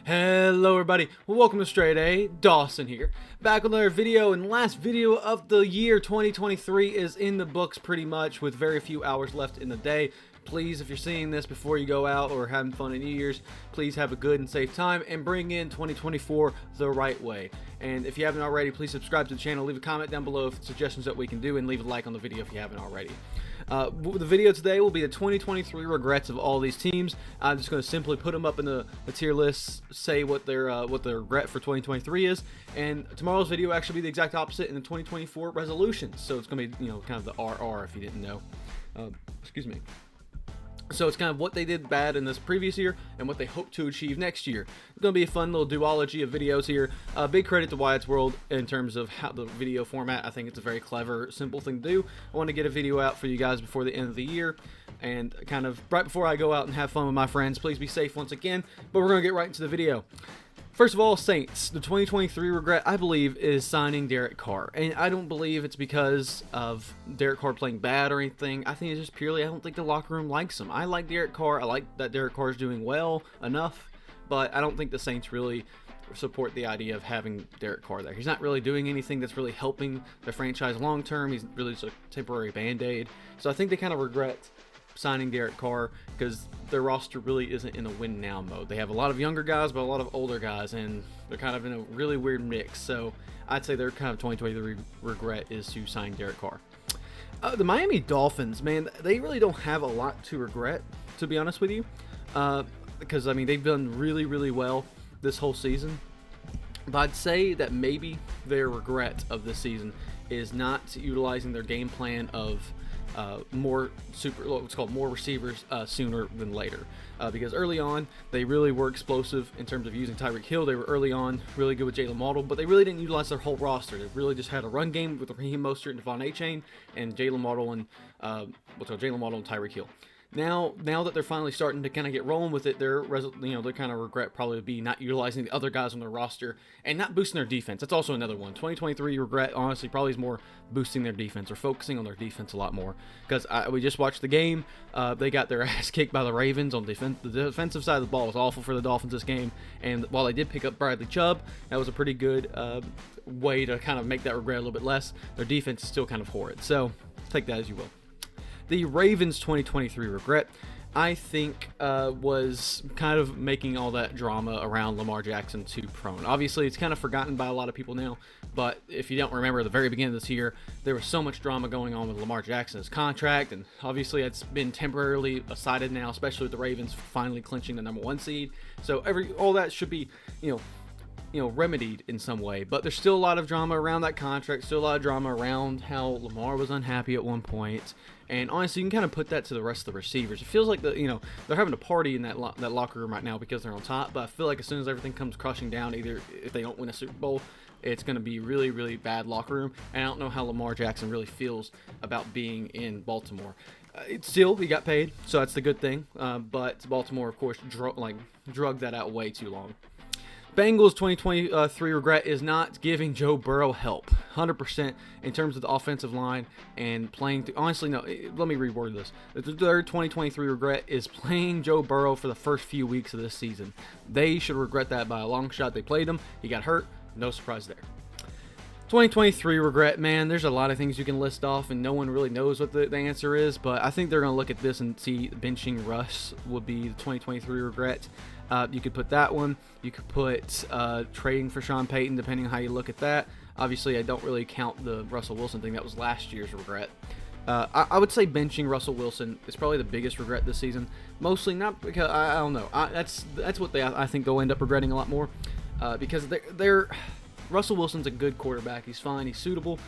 Hello everybody, well, welcome to StraightA, Dawson here, back with another video, and the last video of the year 2023 is in the books pretty much, with very few hours left in the day. Please, if you're seeing this before you go out or having fun at New Year's, please have a good and safe time and bring in 2024 the right way. And if you haven't already, please subscribe to the channel, leave a comment down below of suggestions that we can do, and leave a like on the video if you haven't already. The video today will be the 2023 regrets of all these teams. I'm just going to simply put them up in the tier list, say what their regret for 2023 is, and tomorrow's video will actually be the exact opposite in the 2024 resolutions. So it's going to be, kind of the RR if you didn't know. Excuse me. So it's kind of what they did bad in this previous year and what they hope to achieve next year. It's going to be a fun little duology of videos here. Big credit to Wyatt's World in terms of how the video format. I think it's a very clever, simple thing to do. I want to get a video out for you guys before the end of the year. And kind of right before I go out and have fun with my friends, please be safe once again. But we're going to get right into the video. First of all, Saints, the 2023 regret, I believe, is signing Derek Carr. And I don't believe it's because of Derek Carr playing bad or anything. I think it's just purely, I don't think the locker room likes him. I like Derek Carr. I like that Derek Carr is doing well enough. But I don't think the Saints really support the idea of having Derek Carr there. He's not really doing anything that's really helping the franchise long term. He's really just a temporary band-aid. So I think they kind of regret signing Derek Carr because their roster really isn't in a win now mode. They have a lot of younger guys but a lot of older guys, and they're kind of in a really weird mix. So I'd say their kind of 2023 regret is to sign Derek Carr. The Miami Dolphins, man, they really don't have a lot to regret, to be honest with you, because I mean they've done really well this whole season. But I'd say that maybe their regret of this season is not utilizing their game plan of more receivers sooner than later, because early on they really were explosive in terms of using Tyreek Hill. They were early on really good with Jalen Waddle, but they really didn't utilize their whole roster. They really just had a run game with Raheem Mostert and Devon Achane and Jalen Waddle and Tyreek Hill. Now that they're finally starting to kind of get rolling with it, their kind of regret probably would be not utilizing the other guys on their roster and not boosting their defense. That's also another one. 2023 regret, honestly, probably is more boosting their defense or focusing on their defense a lot more. Because we just watched the game. They got their ass kicked by the Ravens on defense. The defensive side of the ball was awful for the Dolphins this game. And while they did pick up Bradley Chubb, that was a pretty good way to kind of make that regret a little bit less. Their defense is still kind of horrid. So take that as you will. The Ravens' 2023 regret, I think, was kind of making all that drama around Lamar Jackson too prone. Obviously, it's kind of forgotten by a lot of people now, but if you don't remember, at the very beginning of this year, there was so much drama going on with Lamar Jackson's contract, and obviously it's been temporarily decided now, especially with the Ravens finally clinching the #1 seed. So all that should be, remedied in some way. But there's still a lot of drama around that contract, still a lot of drama around how Lamar was unhappy at one point. And honestly, you can kind of put that to the rest of the receivers. It feels like they're having a party in that locker room right now because they're on top. But I feel like as soon as everything comes crushing down, either if they don't win a Super Bowl, it's going to be really bad locker room. And I don't know how Lamar Jackson really feels about being in Baltimore. He got paid, so that's the good thing. But Baltimore, of course, drug that out way too long. Bengals' 2023 regret is not giving Joe Burrow help, 100% in terms of the offensive line and playing. Honestly, no, let me reword this. Their 2023 regret is playing Joe Burrow for the first few weeks of this season. They should regret that by a long shot. They played him. He got hurt. No surprise there. 2023 regret, man, there's a lot of things you can list off, and no one really knows what the answer is, but I think they're going to look at this and see benching Russ would be the 2023 regret. You could put that one. You could put trading for Sean Payton, depending on how you look at that. Obviously, I don't really count the Russell Wilson thing. That was last year's regret. I would say benching Russell Wilson is probably the biggest regret this season. Mostly not because, I don't know. That's what I think they'll end up regretting a lot more. Because Russell Wilson's a good quarterback. He's fine. He's suitable.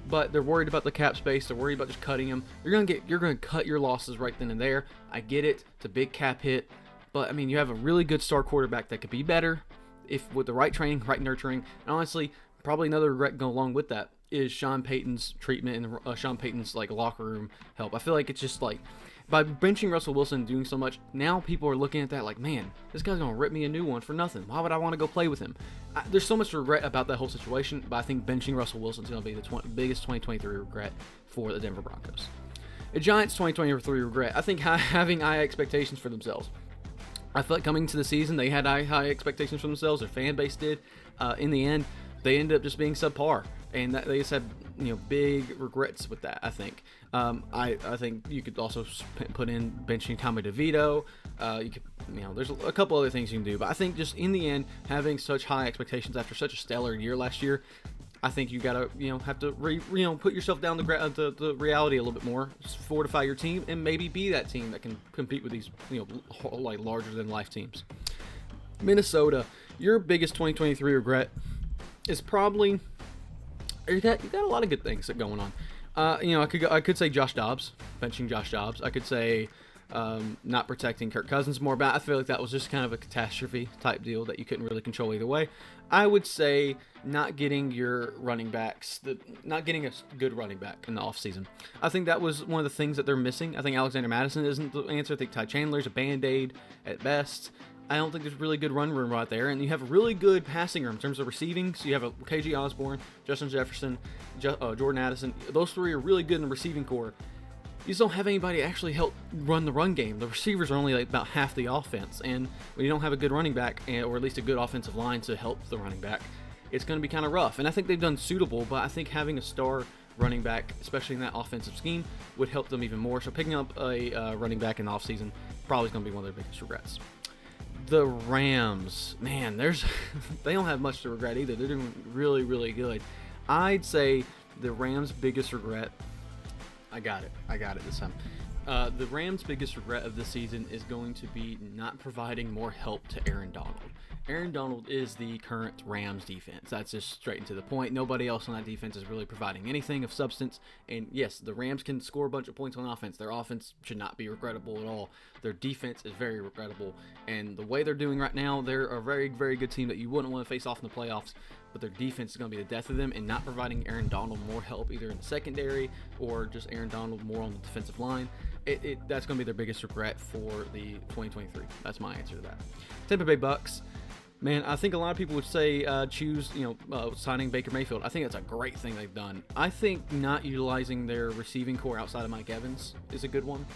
But they're worried about the cap space. They're worried about just cutting him. You're gonna cut your losses right then and there. I get it. It's a big cap hit. But, I mean, you have a really good star quarterback that could be better if with the right training, right nurturing. And honestly, probably another regret going along with that is Sean Payton's treatment and Sean Payton's locker room help. I feel like it's just by benching Russell Wilson and doing so much, now people are looking at that like, man, this guy's going to rip me a new one for nothing. Why would I want to go play with him? There's so much regret about that whole situation, but I think benching Russell Wilson is going to be the biggest 2023 regret for the Denver Broncos. The Giants' 2023 regret, I think having high expectations for themselves. I feel like coming to the season, they had high expectations for themselves. Their fan base did. In the end, they ended up just being subpar, and they just had big regrets with that. I think. I think you could also put in benching Tommy DeVito. You could, there's a couple other things you can do, but I think just in the end, having such high expectations after such a stellar year last year, I think you gotta, have to, put yourself down the reality a little bit more, fortify your team, and maybe be that team that can compete with these, like larger than life teams. Minnesota, your biggest 2023 regret is probably you got a lot of good things going on. I could say Josh Dobbs, benching Josh Dobbs. I could say not protecting Kirk Cousins more, but I feel like that was just kind of a catastrophe type deal that you couldn't really control either way. I would say not getting your running backs, not getting a good running back in the offseason. I think that was one of the things that they're missing. I think Alexander Madison isn't the answer. I think Ty Chandler's a Band-Aid at best. I don't think there's really good run room right there, and you have a really good passing room in terms of receiving. So you have a KG Osborne, Justin Jefferson, Jordan Addison. Those three are really good in the receiving core. You just don't have anybody actually help run the run game. The receivers are only like about half the offense, and when you don't have a good running back, or at least a good offensive line to help the running back, it's going to be kind of rough. And I think they've done suitable, but I think having a star running back, especially in that offensive scheme, would help them even more. So picking up a running back in the offseason probably is going to be one of their biggest regrets. The Rams, man, they don't have much to regret either. They're doing really, really good. I'd say the Rams' biggest regret, I got it this time. The Rams' biggest regret of this season is going to be not providing more help to Aaron Donald. Aaron Donald is the current Rams defense. That's just straight and to the point. Nobody else on that defense is really providing anything of substance. And yes, the Rams can score a bunch of points on offense. Their offense should not be regrettable at all. Their defense is very regrettable. And the way they're doing right now, they're a very, very good team that you wouldn't want to face off in the playoffs. But their defense is going to be the death of them, and not providing Aaron Donald more help either in the secondary or just Aaron Donald more on the defensive line. That's going to be their biggest regret for the 2023. That's my answer to that. Tampa Bay Bucks. Man, I think a lot of people would say signing Baker Mayfield. I think that's a great thing they've done. I think not utilizing their receiving core outside of Mike Evans is a good one.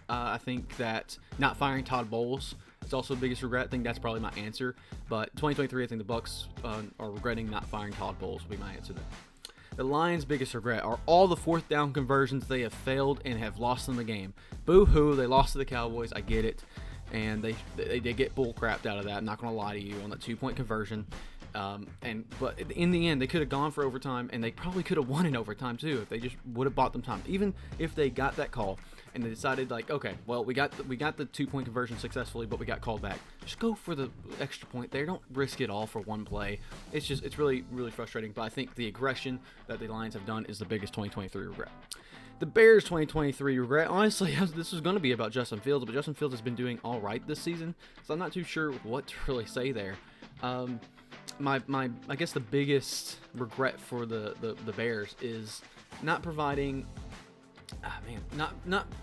I think that not firing Todd Bowles is also the biggest regret. I think that's probably my answer. But 2023, I think the Bucks are regretting not firing Todd Bowles would be my answer there. The Lions' biggest regret are all the fourth down conversions they have failed and have lost in the game. Boo-hoo, they lost to the Cowboys. I get it. And they get bull crapped out of that. I'm not going to lie to you on that 2-point conversion. But in the end, they could have gone for overtime, and they probably could have won in overtime too if they just would have bought them time. Even if they got that call and they decided like, okay, well we got the 2-point conversion successfully, but we got called back. Just go for the extra point there. Don't risk it all for one play. It's really, really frustrating. But I think the aggression that the Lions have done is the biggest 2023 regret. The Bears' 2023 regret, honestly, this was going to be about Justin Fields, but Justin Fields has been doing all right this season, so I'm not too sure what to really say there. I guess the biggest regret for the Bears is not providing, not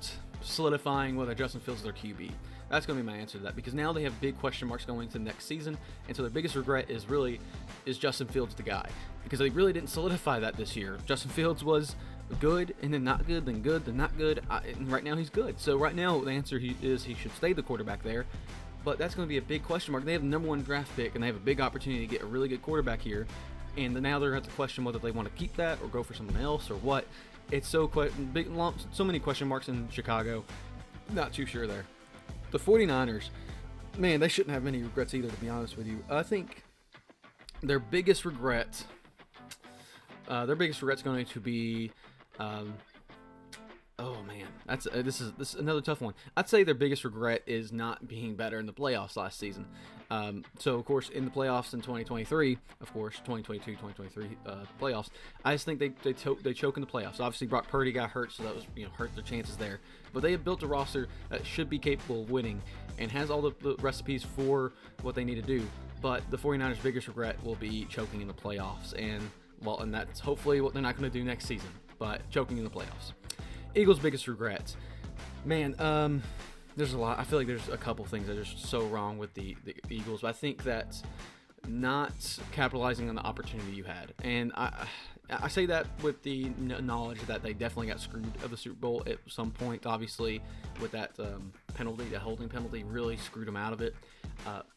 solidifying whether Justin Fields is their QB. That's going to be my answer to that, because now they have big question marks going into the next season, and so their biggest regret is Justin Fields the guy, because they really didn't solidify that this year. Justin Fields was good, and then not good, then good, then not good, and right now he's good. So right now the answer is he should stay the quarterback there, but that's going to be a big question mark. They have the number 1 draft pick, and they have a big opportunity to get a really good quarterback here, and now they're going to have to question whether they want to keep that or go for someone else or what. It's so many question marks in Chicago. Not too sure there. The 49ers, man, they shouldn't have any regrets either, to be honest with you. I think their biggest regret's going to be, this is another tough one. I'd say their biggest regret is not being better in the playoffs last season. So of course in the playoffs in 2023, of course 2022-2023 playoffs, I just think they choke in the playoffs. Obviously Brock Purdy got hurt, so that was hurt their chances there. But they have built a roster that should be capable of winning and has all the recipes for what they need to do. But the 49ers' biggest regret will be choking in the playoffs, and that's hopefully what they're not going to do next season, but choking in the playoffs. Eagles' biggest regret, man, there's a lot. I feel like there's a couple things that are just so wrong with the Eagles, but I think that not capitalizing on the opportunity you had. And I say that with the knowledge that they definitely got screwed of the Super Bowl at some point. Obviously, with that penalty, the holding penalty, really screwed them out of it.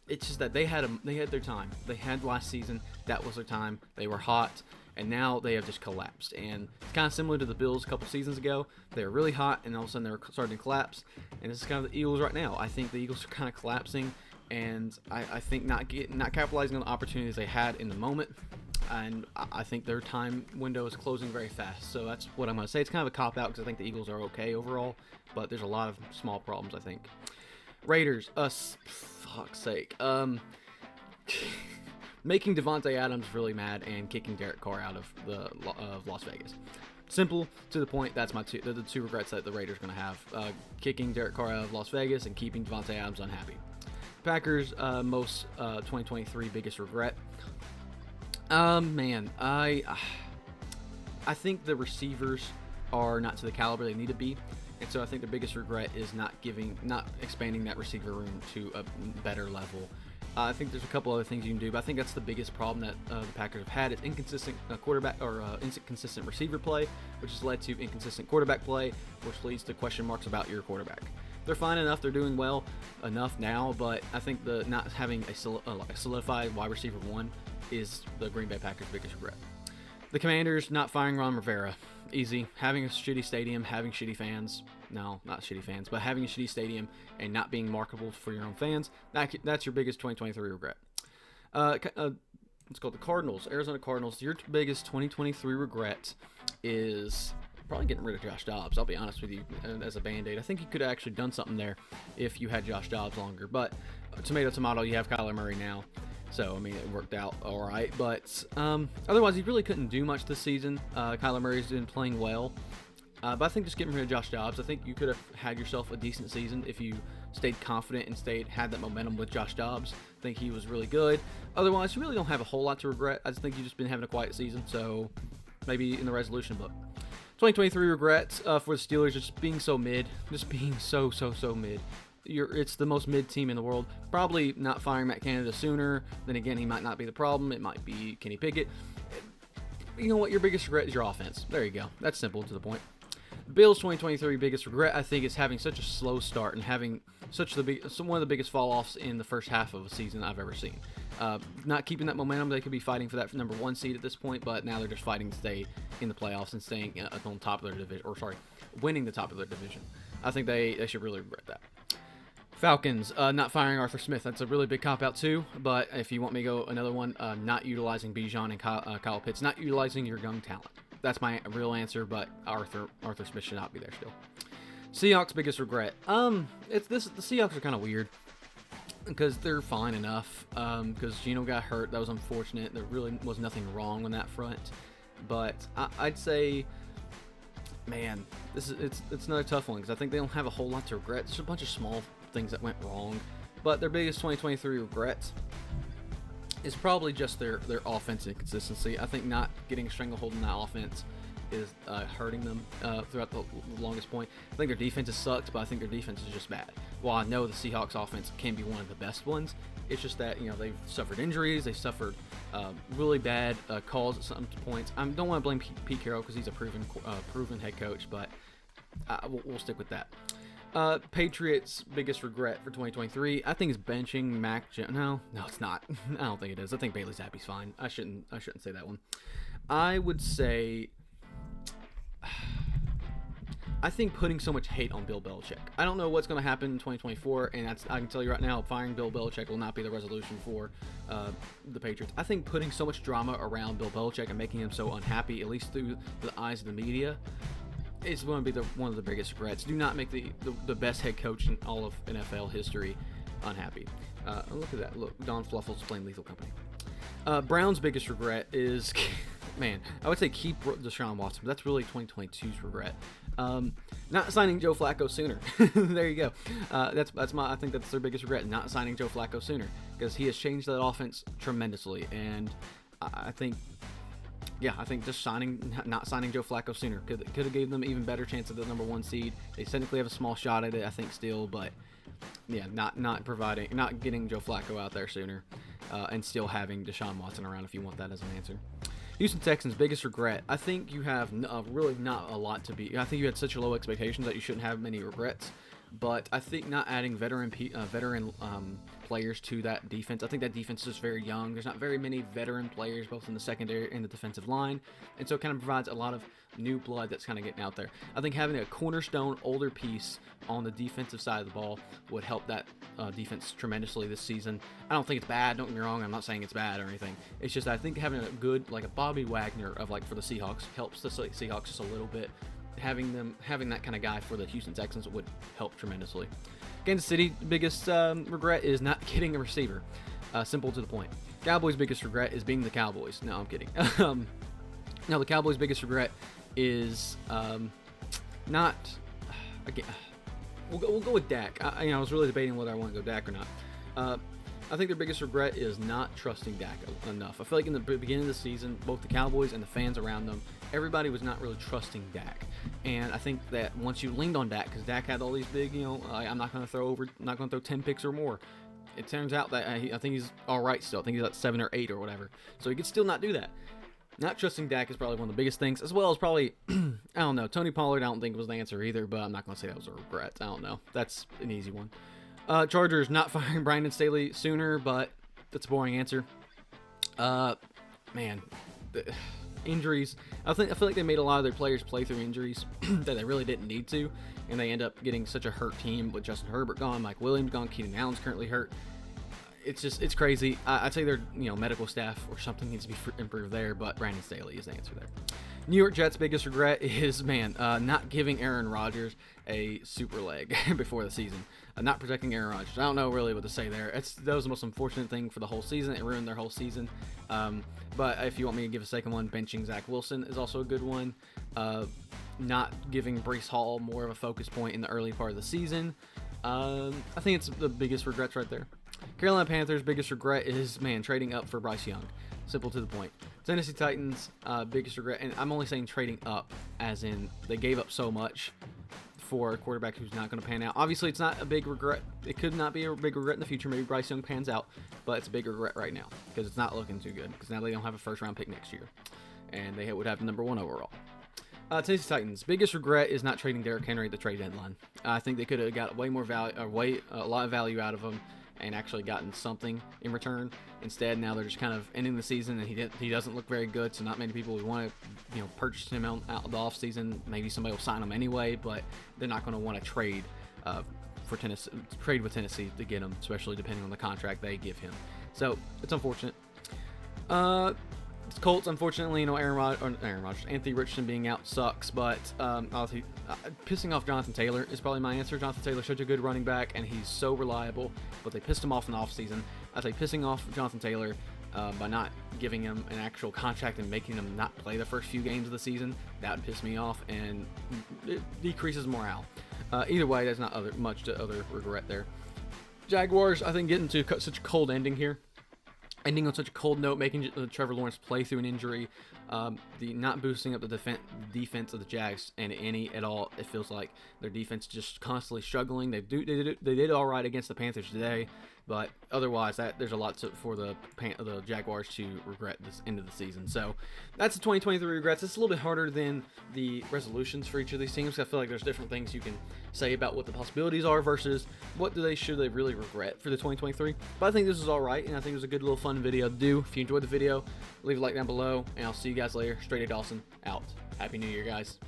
It's just that they had their time. They had last season. That was their time. They were hot, and now they have just collapsed. And it's kind of similar to the Bills a couple seasons ago. They were really hot, and all of a sudden they were starting to collapse. And this is kind of the Eagles right now. I think the Eagles are kind of collapsing, and I think not capitalizing on the opportunities they had in the moment. And I think their time window is closing very fast. So that's what I'm going to say. It's kind of a cop-out because I think the Eagles are okay overall, but there's a lot of small problems, I think. Raiders, fuck's sake. Making Devontae Adams really mad and kicking Derek Carr out of Las Vegas. Simple, to the point. That's the two regrets that the Raiders are going to have. Kicking Derek Carr out of Las Vegas and keeping Devontae Adams unhappy. Packers, most 2023 biggest regret. Man, I think the receivers are not to the caliber they need to be, and so I think the biggest regret is not expanding that receiver room to a better level. I think there's a couple other things you can do, but I think that's the biggest problem that the Packers have had. It's inconsistent quarterback or inconsistent receiver play, which has led to inconsistent quarterback play, which leads to question marks about your quarterback. They're fine enough. They're doing well enough now, but I think the not having a solidified wide receiver one is the Green Bay Packers' biggest regret. The Commanders not firing Ron Rivera. Easy. Having a shitty stadium, having shitty fans. No, not shitty fans, but having a shitty stadium and not being marketable for your own fans. That's your biggest 2023 regret. Let's go the Cardinals. Arizona Cardinals. Your biggest 2023 regret is probably getting rid of Josh Dobbs. I'll be honest with you, as a Band-Aid. I think you could have actually done something there if you had Josh Dobbs longer. But tomato, tomato, you have Kyler Murray now. So, I mean, it worked out all right. But otherwise, he really couldn't do much this season. Kyler Murray's been playing well. But I think just getting rid of Josh Dobbs, I think you could have had yourself a decent season if you stayed confident and had that momentum with Josh Dobbs. I think he was really good. Otherwise, you really don't have a whole lot to regret. I just think you've just been having a quiet season. So, maybe in the resolution book. 2023 regrets for the Steelers, just being so mid. Just being so mid. It's the most mid team in the world. Probably not firing Matt Canada sooner. Then again, he might not be the problem. It might be Kenny Pickett. You know what? Your biggest regret is your offense. There you go. That's simple and to the point. Bills 2023 biggest regret, I think, is having such a slow start and having one of the biggest fall-offs in the first half of a season I've ever seen. Not keeping that momentum. They could be fighting for that number one seed at this point, but now they're just fighting to stay in the playoffs and staying on top of their division, winning the top of their division. I think they should really regret that. Falcons, not firing Arthur Smith. That's a really big cop-out too, but if you want me to go another one, not utilizing Bijan and Kyle Pitts, not utilizing your young talent. That's my real answer, but Arthur Smith should not be there still. Seahawks' biggest regret. The Seahawks are kind of weird because they're fine enough. Because Geno got hurt, that was unfortunate. There really was nothing wrong on that front, but I'd say, man, it's another tough one because I think they don't have a whole lot to regret. There's a bunch of small things that went wrong, but their biggest 2023 regrets is probably just their offense inconsistency. I think not getting a stranglehold in that offense is hurting them throughout the longest point. I think their defense has sucked, but I think their defense is just bad. While I know the Seahawks offense can be one of the best ones, it's just that they've suffered injuries, they suffered really bad calls at some points. I don't want to blame Pete Carroll because he's a proven head coach, but we'll stick with that. Patriots' biggest regret for 2023, I think, is benching Mac Jones. No, it's not. I don't think it is. I think Bailey Zappe's fine. I shouldn't say that one. I would say, I think putting so much hate on Bill Belichick. I don't know what's going to happen in 2024, and I can tell you right now, firing Bill Belichick will not be the resolution for the Patriots. I think putting so much drama around Bill Belichick and making him so unhappy, at least through the eyes of the media, it's going to be one of the biggest regrets. Do not make the best head coach in all of NFL history unhappy. Look at that. Look, Don Fluffles playing Lethal Company. Brown's biggest regret is, man, I would say keep Deshaun Watson, but that's really 2022's regret. Not signing Joe Flacco sooner. There you go. I think that's their biggest regret, not signing Joe Flacco sooner, because he has changed that offense tremendously, and I think just not signing Joe Flacco sooner could have gave them an even better chance of the number one seed. They technically have a small shot at it, I think, still, but yeah, not getting Joe Flacco out there sooner. and still having Deshaun Watson around if you want that as an answer. Houston Texans' biggest regret. I think you have really not a lot to be. I think you had such low expectations that you shouldn't have many regrets. But I think not adding veteran players to that defense. I think that defense is just very young. There's not very many veteran players, both in the secondary and the defensive line, and so it kind of provides a lot of new blood that's kind of getting out there. I think having a cornerstone, older piece on the defensive side of the ball would help that defense tremendously this season. I don't think it's bad. Don't get me wrong. I'm not saying it's bad or anything. It's just I think having a good, like a Bobby Wagner of for the Seahawks helps the Seahawks just a little bit. Having that kind of guy for the Houston Texans would help tremendously. Kansas City biggest regret is not getting a receiver. Simple to the point. Cowboys' biggest regret is being the Cowboys. No, I'm kidding. No, the Cowboys' biggest regret is not. Again, we'll go with Dak. I was really debating whether I want to go Dak or not. I think their biggest regret is not trusting Dak enough. I feel like in the beginning of the season, both the Cowboys and the fans around them, everybody was not really trusting Dak. And I think that once you leaned on Dak, because Dak had all these big, I'm not going to throw 10 picks or more. It turns out that I think he's all right still. I think he's at 7 or 8 or whatever. So he could still not do that. Not trusting Dak is probably one of the biggest things, as well as probably, I don't know, Tony Pollard I don't think was the answer either, but I'm not going to say that was a regret. I don't know. That's an easy one. Chargers not firing Brandon Staley sooner, but that's a boring answer. Man, injuries. I feel like they made a lot of their players play through injuries that they really didn't need to, and they end up getting such a hurt team with Justin Herbert gone, Mike Williams gone, Keenan Allen's currently hurt. It's crazy. I'd say their medical staff or something needs to be improved there, but Brandon Staley is the answer there. New York Jets' biggest regret is, not giving Aaron Rodgers a super leg before the season. Not protecting Aaron Rodgers. I don't know really what to say there. That was the most unfortunate thing for the whole season. It ruined their whole season. But if you want me to give a second one, benching Zach Wilson is also a good one. Not giving Breece Hall more of a focus point in the early part of the season. I think it's the biggest regrets right there. Carolina Panthers' biggest regret is, trading up for Bryce Young. Simple to the point. Tennessee Titans' biggest regret, and I'm only saying trading up, as in they gave up so much for a quarterback who's not going to pan out. Obviously, it's not a big regret. It could not be a big regret in the future. Maybe Bryce Young pans out, but it's a big regret right now because it's not looking too good because now they don't have a first-round pick next year, and they would have the number 1 overall. Tennessee Titans' biggest regret is not trading Derrick Henry at the trade deadline. I think they could have got way more value, or a lot of value out of him, and actually gotten something in return. Instead, now they're just kind of ending the season, and he doesn't look very good, so not many people would want to purchase him out of the offseason. Maybe somebody will sign him anyway, but they're not going to want to trade with Tennessee to get him, especially depending on the contract they give him. So it's unfortunate. Colts, unfortunately, Aaron Rodgers, Anthony Richardson being out sucks, but pissing off Jonathan Taylor is probably my answer. Jonathan Taylor's such a good running back, and he's so reliable, but they pissed him off in the offseason. I'd say pissing off Jonathan Taylor by not giving him an actual contract and making him not play the first few games of the season, that would piss me off, and it decreases morale. Either way, there's not much to other regret there. Jaguars, I think, getting to such a cold ending here. Ending on such a cold note, making Trevor Lawrence play through an injury, the not boosting up the defense of the Jags and any at all. It feels like their defense just constantly struggling. They did all right against the Panthers today, but otherwise there's a lot for the Jaguars to regret this end of the season. So that's the 2023 regrets. It's a little bit harder than the resolutions for each of these teams. I feel like there's different things you can say about what the possibilities are versus what should they really regret for the 2023. But I think this is all right, and I think it was a good little fun video to do. If you enjoyed the video, leave a like down below, and I'll see you guys later. StraightA Dawson out. Happy New Year, guys.